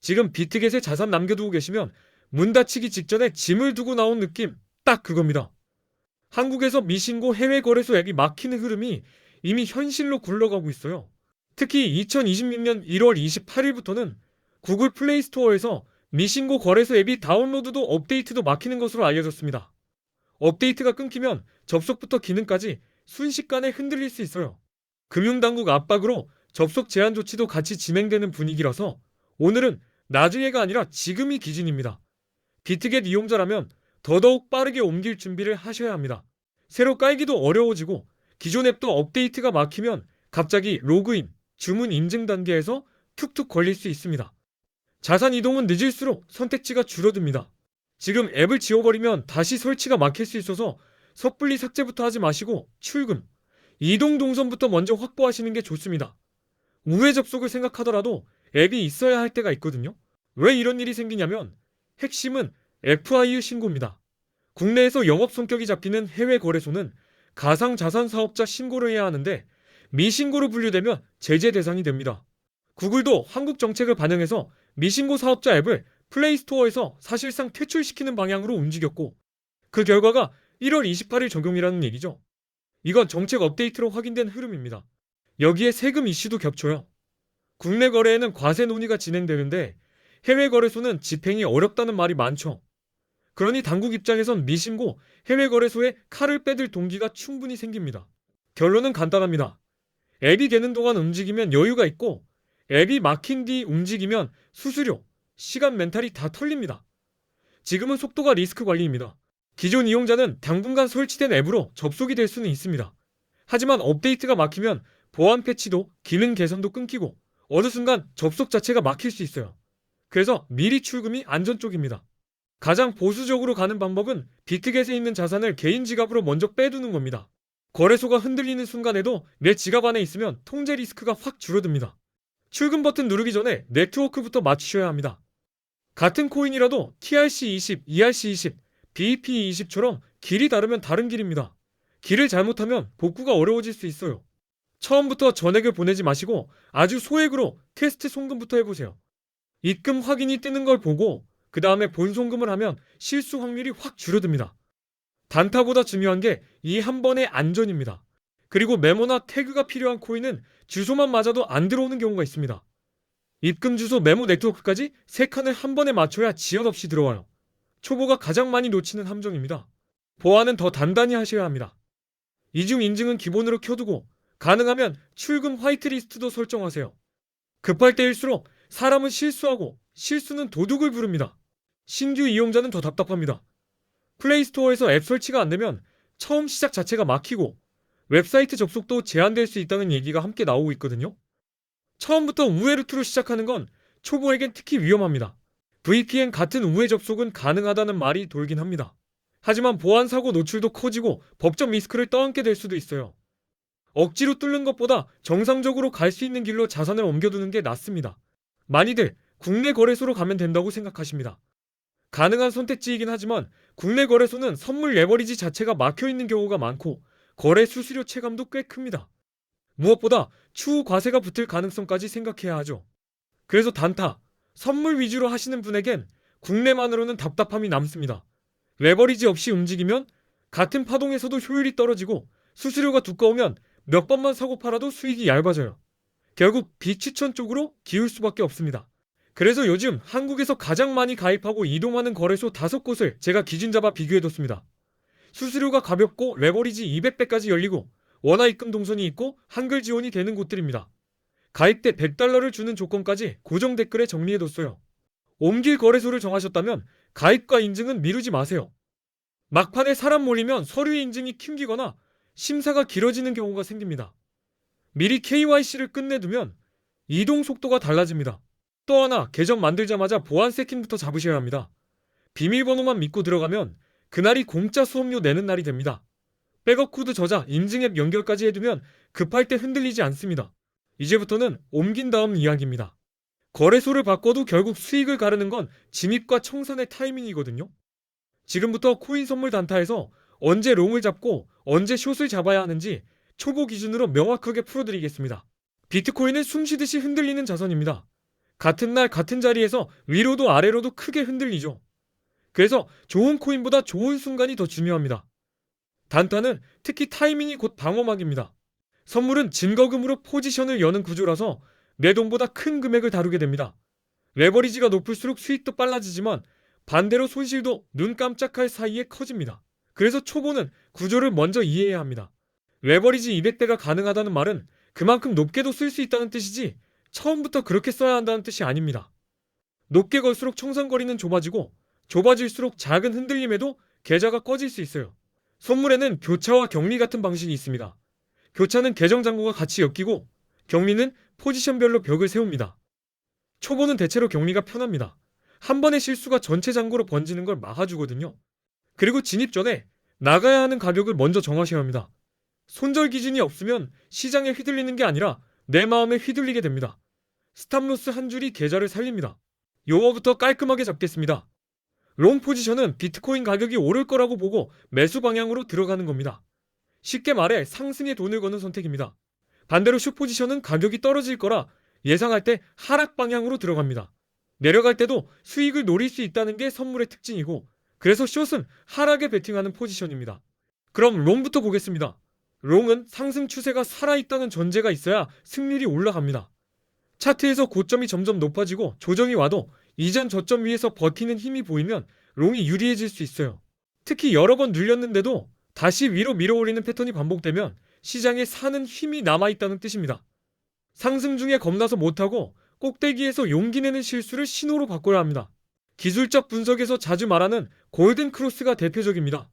지금 비트겟에 자산 남겨두고 계시면 문 닫히기 직전에 짐을 두고 나온 느낌 딱 그겁니다. 한국에서 미신고 해외 거래소 앱이 막히는 흐름이 이미 현실로 굴러가고 있어요. 특히 2026년 1월 28일부터는 구글 플레이 스토어에서 미신고 거래소 앱이 다운로드도 업데이트도 막히는 것으로 알려졌습니다. 업데이트가 끊기면 접속부터 기능까지 순식간에 흔들릴 수 있어요. 금융당국 압박으로 접속 제한 조치도 같이 진행되는 분위기라서 오늘은 나중에가 아니라 지금이 기준입니다. 비트겟 이용자라면 더더욱 빠르게 옮길 준비를 하셔야 합니다. 새로 깔기도 어려워지고 기존 앱도 업데이트가 막히면 갑자기 로그인, 주문 인증 단계에서 툭툭 걸릴 수 있습니다. 자산 이동은 늦을수록 선택지가 줄어듭니다. 지금 앱을 지워버리면 다시 설치가 막힐 수 있어서 섣불리 삭제부터 하지 마시고 출금, 이동 동선부터 먼저 확보하시는 게 좋습니다. 우회 접속을 생각하더라도 앱이 있어야 할 때가 있거든요. 왜 이런 일이 생기냐면 핵심은 FIU 신고입니다. 국내에서 영업 성격이 잡히는 해외 거래소는 가상자산 사업자 신고를 해야 하는데 미신고로 분류되면 제재 대상이 됩니다. 구글도 한국 정책을 반영해서 미신고 사업자 앱을 플레이스토어에서 사실상 퇴출시키는 방향으로 움직였고 그 결과가 1월 28일 적용이라는 얘기죠. 이건 정책 업데이트로 확인된 흐름입니다. 여기에 세금 이슈도 겹쳐요. 국내 거래에는 과세 논의가 진행되는데 해외 거래소는 집행이 어렵다는 말이 많죠. 그러니 당국 입장에선 미신고 해외 거래소에 칼을 빼들 동기가 충분히 생깁니다. 결론은 간단합니다. 앱이 되는 동안 움직이면 여유가 있고 앱이 막힌 뒤 움직이면 수수료, 시간 멘탈이 다 털립니다. 지금은 속도가 리스크 관리입니다. 기존 이용자는 당분간 설치된 앱으로 접속이 될 수는 있습니다. 하지만 업데이트가 막히면 보안 패치도 기능 개선도 끊기고 어느 순간 접속 자체가 막힐 수 있어요. 그래서 미리 출금이 안전 쪽입니다. 가장 보수적으로 가는 방법은 비트겟에 있는 자산을 개인 지갑으로 먼저 빼두는 겁니다. 거래소가 흔들리는 순간에도 내 지갑 안에 있으면 통제 리스크가 확 줄어듭니다. 출금 버튼 누르기 전에 네트워크부터 맞추셔야 합니다. 같은 코인이라도 TRC20, ERC20, BEP20처럼 길이 다르면 다른 길입니다. 길을 잘못하면 복구가 어려워질 수 있어요. 처음부터 전액을 보내지 마시고 아주 소액으로 테스트 송금부터 해보세요. 입금 확인이 뜨는 걸 보고 그 다음에 본송금을 하면 실수 확률이 확 줄어듭니다. 단타보다 중요한 게 이 한 번의 안전입니다. 그리고 메모나 태그가 필요한 코인은 주소만 맞아도 안 들어오는 경우가 있습니다. 입금 주소 메모 네트워크까지 3칸을 한 번에 맞춰야 지연 없이 들어와요. 초보가 가장 많이 놓치는 함정입니다. 보안은 더 단단히 하셔야 합니다. 이중 인증은 기본으로 켜두고 가능하면 출금 화이트리스트도 설정하세요. 급할 때일수록 사람은 실수하고 실수는 도둑을 부릅니다. 신규 이용자는 더 답답합니다. 플레이스토어에서 앱 설치가 안 되면 처음 시작 자체가 막히고 웹사이트 접속도 제한될 수 있다는 얘기가 함께 나오고 있거든요. 처음부터 우회 루트로 시작하는 건 초보에겐 특히 위험합니다. VPN 같은 우회 접속은 가능하다는 말이 돌긴 합니다. 하지만 보안 사고 노출도 커지고 법적 리스크를 떠안게 될 수도 있어요. 억지로 뚫는 것보다 정상적으로 갈 수 있는 길로 자산을 옮겨두는 게 낫습니다. 많이들 국내 거래소로 가면 된다고 생각하십니다. 가능한 선택지이긴 하지만 국내 거래소는 선물 레버리지 자체가 막혀있는 경우가 많고 거래 수수료 체감도 꽤 큽니다. 무엇보다 추후 과세가 붙을 가능성까지 생각해야 하죠. 그래서 단타, 선물 위주로 하시는 분에겐 국내만으로는 답답함이 남습니다. 레버리지 없이 움직이면 같은 파동에서도 효율이 떨어지고 수수료가 두꺼우면 몇 번만 사고 팔아도 수익이 얇아져요. 결국 비추천 쪽으로 기울 수밖에 없습니다. 그래서 요즘 한국에서 가장 많이 가입하고 이동하는 거래소 5곳을 제가 기준 잡아 비교해뒀습니다. 수수료가 가볍고 레버리지 200배까지 열리고 원화 입금 동선이 있고 한글 지원이 되는 곳들입니다. 가입 때 $100를 주는 조건까지 고정 댓글에 정리해뒀어요. 옮길 거래소를 정하셨다면 가입과 인증은 미루지 마세요. 막판에 사람 몰리면 서류 인증이 튕기거나 심사가 길어지는 경우가 생깁니다. 미리 KYC를 끝내두면 이동 속도가 달라집니다. 또 하나, 계정 만들자마자 보안 세팅부터 잡으셔야 합니다. 비밀번호만 믿고 들어가면 그날이 공짜 수업료 내는 날이 됩니다. 백업 코드 저자, 인증앱 연결까지 해두면 급할 때 흔들리지 않습니다. 이제부터는 옮긴 다음 이야기입니다. 거래소를 바꿔도 결국 수익을 가르는 건 진입과 청산의 타이밍이거든요. 지금부터 코인 선물 단타에서 언제 롱을 잡고 언제 숏을 잡아야 하는지 초보 기준으로 명확하게 풀어드리겠습니다. 비트코인은 숨쉬듯이 흔들리는 자산입니다. 같은 날 같은 자리에서 위로도 아래로도 크게 흔들리죠. 그래서 좋은 코인보다 좋은 순간이 더 중요합니다. 단타는 특히 타이밍이 곧 방어막입니다. 선물은 증거금으로 포지션을 여는 구조라서 내 돈보다 큰 금액을 다루게 됩니다. 레버리지가 높을수록 수익도 빨라지지만 반대로 손실도 눈 깜짝할 사이에 커집니다. 그래서 초보는 구조를 먼저 이해해야 합니다. 레버리지 200대가 가능하다는 말은 그만큼 높게도 쓸 수 있다는 뜻이지 처음부터 그렇게 써야 한다는 뜻이 아닙니다. 높게 걸수록 청산거리는 좁아지고 좁아질수록 작은 흔들림에도 계좌가 꺼질 수 있어요. 선물에는 교차와 격리 같은 방식이 있습니다. 교차는 계정 잔고가 같이 엮이고 격리는 포지션별로 벽을 세웁니다. 초보는 대체로 격리가 편합니다. 한 번의 실수가 전체 잔고로 번지는 걸 막아주거든요. 그리고 진입 전에 나가야 하는 가격을 먼저 정하셔야 합니다. 손절 기준이 없으면 시장에 휘둘리는 게 아니라 내 마음에 휘둘리게 됩니다. 스탑로스 한 줄이 계좌를 살립니다. 요거부터 깔끔하게 잡겠습니다. 롱 포지션은 비트코인 가격이 오를 거라고 보고 매수 방향으로 들어가는 겁니다. 쉽게 말해 상승에 돈을 거는 선택입니다. 반대로 숏 포지션은 가격이 떨어질 거라 예상할 때 하락 방향으로 들어갑니다. 내려갈 때도 수익을 노릴 수 있다는 게 선물의 특징이고 그래서 숏은 하락에 베팅하는 포지션입니다. 그럼 롱부터 보겠습니다. 롱은 상승 추세가 살아있다는 전제가 있어야 승률이 올라갑니다. 차트에서 고점이 점점 높아지고 조정이 와도 이전 저점 위에서 버티는 힘이 보이면 롱이 유리해질 수 있어요. 특히 여러 번 눌렸는데도 다시 위로 밀어올리는 패턴이 반복되면 시장에 사는 힘이 남아있다는 뜻입니다. 상승 중에 겁나서 못하고 꼭대기에서 용기 내는 실수를 신호로 바꿔야 합니다. 기술적 분석에서 자주 말하는 골든 크로스가 대표적입니다.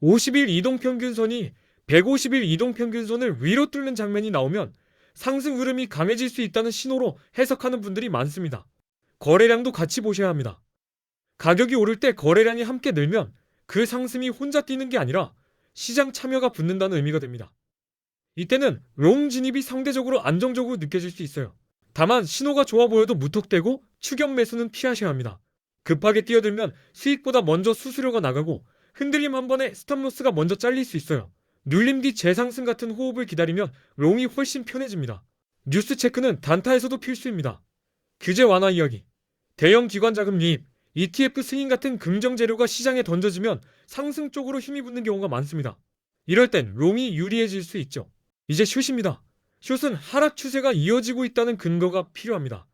50일 이동평균선이 150일 이동평균선을 위로 뚫는 장면이 나오면 상승 흐름이 강해질 수 있다는 신호로 해석하는 분들이 많습니다. 거래량도 같이 보셔야 합니다. 가격이 오를 때 거래량이 함께 늘면 그 상승이 혼자 뛰는 게 아니라 시장 참여가 붙는다는 의미가 됩니다. 이때는 롱 진입이 상대적으로 안정적으로 느껴질 수 있어요. 다만 신호가 좋아 보여도 무턱대고 추격 매수는 피하셔야 합니다. 급하게 뛰어들면 수익보다 먼저 수수료가 나가고 흔들림 한 번에 스탑로스가 먼저 잘릴 수 있어요. 눌림 뒤 재상승 같은 호흡을 기다리면 롱이 훨씬 편해집니다. 뉴스 체크는 단타에서도 필수입니다. 규제 완화 이야기, 대형 기관 자금 유입, ETF 승인 같은 긍정 재료가 시장에 던져지면 상승 쪽으로 힘이 붙는 경우가 많습니다. 이럴 땐 롱이 유리해질 수 있죠. 이제 숏입니다. 숏은 하락 추세가 이어지고 있다는 근거가 필요합니다.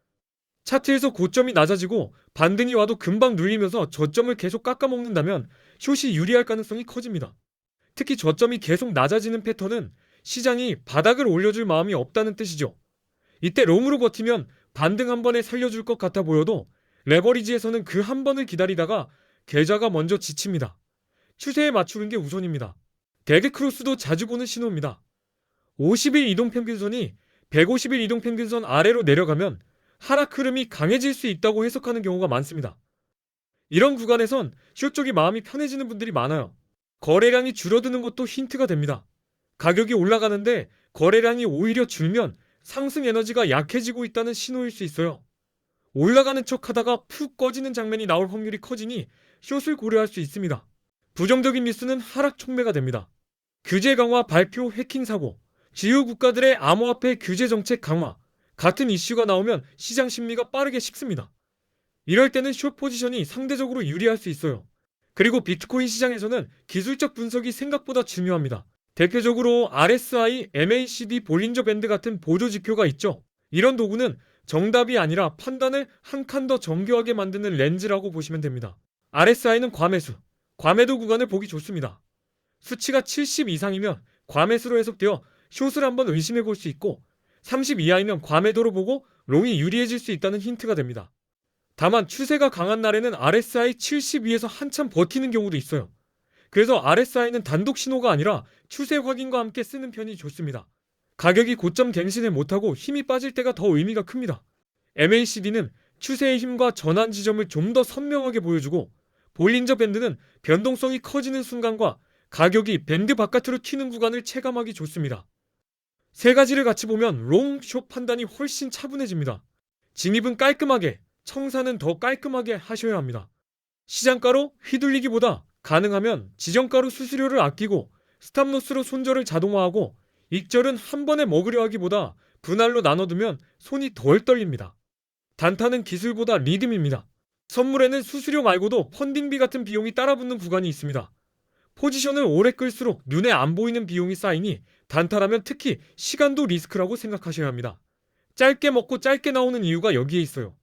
차트에서 고점이 낮아지고 반등이 와도 금방 눌리면서 저점을 계속 깎아먹는다면 숏이 유리할 가능성이 커집니다. 특히 저점이 계속 낮아지는 패턴은 시장이 바닥을 올려줄 마음이 없다는 뜻이죠. 이때 롱으로 버티면 반등 한 번에 살려줄 것 같아 보여도 레버리지에서는 그 한 번을 기다리다가 계좌가 먼저 지칩니다. 추세에 맞추는 게 우선입니다. 데드 크로스도 자주 보는 신호입니다. 50일 이동평균선이 150일 이동평균선 아래로 내려가면 하락 흐름이 강해질 수 있다고 해석하는 경우가 많습니다. 이런 구간에선 숏 쪽이 마음이 편해지는 분들이 많아요. 거래량이 줄어드는 것도 힌트가 됩니다. 가격이 올라가는데 거래량이 오히려 줄면 상승 에너지가 약해지고 있다는 신호일 수 있어요. 올라가는 척 하다가 푹 꺼지는 장면이 나올 확률이 커지니 숏을 고려할 수 있습니다. 부정적인 뉴스는 하락 촉매가 됩니다. 규제 강화 발표 해킹 사고, 주요 국가들의 암호화폐 규제 정책 강화 같은 이슈가 나오면 시장 심리가 빠르게 식습니다. 이럴 때는 숏 포지션이 상대적으로 유리할 수 있어요. 그리고 비트코인 시장에서는 기술적 분석이 생각보다 중요합니다. 대표적으로 RSI, MACD, 볼린저 밴드 같은 보조 지표가 있죠. 이런 도구는 정답이 아니라 판단을 한 칸 더 정교하게 만드는 렌즈라고 보시면 됩니다. RSI는 과매수, 과매도 구간을 보기 좋습니다. 수치가 70 이상이면 과매수로 해석되어 숏을 한번 의심해 볼 수 있고 30 이하이면 과매도로 보고 롱이 유리해질 수 있다는 힌트가 됩니다. 다만 추세가 강한 날에는 RSI 70 위에서 한참 버티는 경우도 있어요. 그래서 RSI는 단독 신호가 아니라 추세 확인과 함께 쓰는 편이 좋습니다. 가격이 고점 갱신을 못하고 힘이 빠질 때가 더 의미가 큽니다. MACD는 추세의 힘과 전환 지점을 좀 더 선명하게 보여주고 볼린저 밴드는 변동성이 커지는 순간과 가격이 밴드 바깥으로 튀는 구간을 체감하기 좋습니다. 세 가지를 같이 보면 롱, 숏 판단이 훨씬 차분해집니다. 진입은 깔끔하게, 청산은 더 깔끔하게 하셔야 합니다. 시장가로 휘둘리기보다 가능하면 지정가로 수수료를 아끼고 스탑로스로 손절을 자동화하고 익절은 한 번에 먹으려 하기보다 분할로 나눠두면 손이 덜 떨립니다. 단타는 기술보다 리듬입니다. 선물에는 수수료 말고도 펀딩비 같은 비용이 따라붙는 구간이 있습니다. 포지션을 오래 끌수록 눈에 안 보이는 비용이 쌓이니 단타라면 특히 시간도 리스크라고 생각하셔야 합니다. 짧게 먹고 짧게 나오는 이유가 여기에 있어요.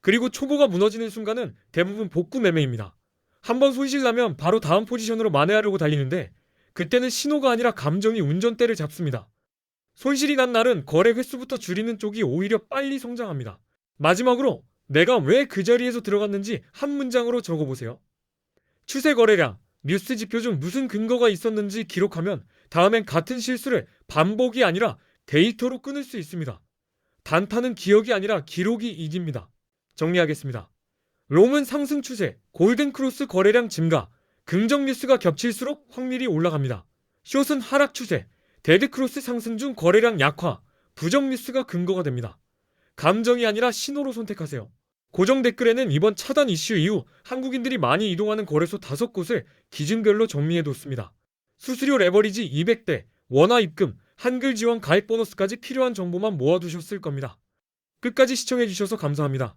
그리고 초보가 무너지는 순간은 대부분 복구 매매입니다. 한번 손실 나면 바로 다음 포지션으로 만회하려고 달리는데 그때는 신호가 아니라 감정이 운전대를 잡습니다. 손실이 난 날은 거래 횟수부터 줄이는 쪽이 오히려 빨리 성장합니다. 마지막으로 내가 왜 그 자리에서 들어갔는지 한 문장으로 적어보세요. 추세 거래량, 뉴스 지표 중 무슨 근거가 있었는지 기록하면 다음엔 같은 실수를 반복이 아니라 데이터로 끊을 수 있습니다. 단타는 기억이 아니라 기록이 이깁니다. 정리하겠습니다. 롬은 상승 추세, 골든크로스 거래량 증가, 긍정 뉴스가 겹칠수록 확률이 올라갑니다. 숏은 하락 추세, 데드크로스 상승 중 거래량 약화, 부정 뉴스가 근거가 됩니다. 감정이 아니라 신호로 선택하세요. 고정 댓글에는 이번 차단 이슈 이후 한국인들이 많이 이동하는 거래소 5곳을 기준별로 정리해뒀습니다. 수수료 레버리지 200대, 원화 입금, 한글 지원 가입 보너스까지 필요한 정보만 모아두셨을 겁니다. 끝까지 시청해주셔서 감사합니다.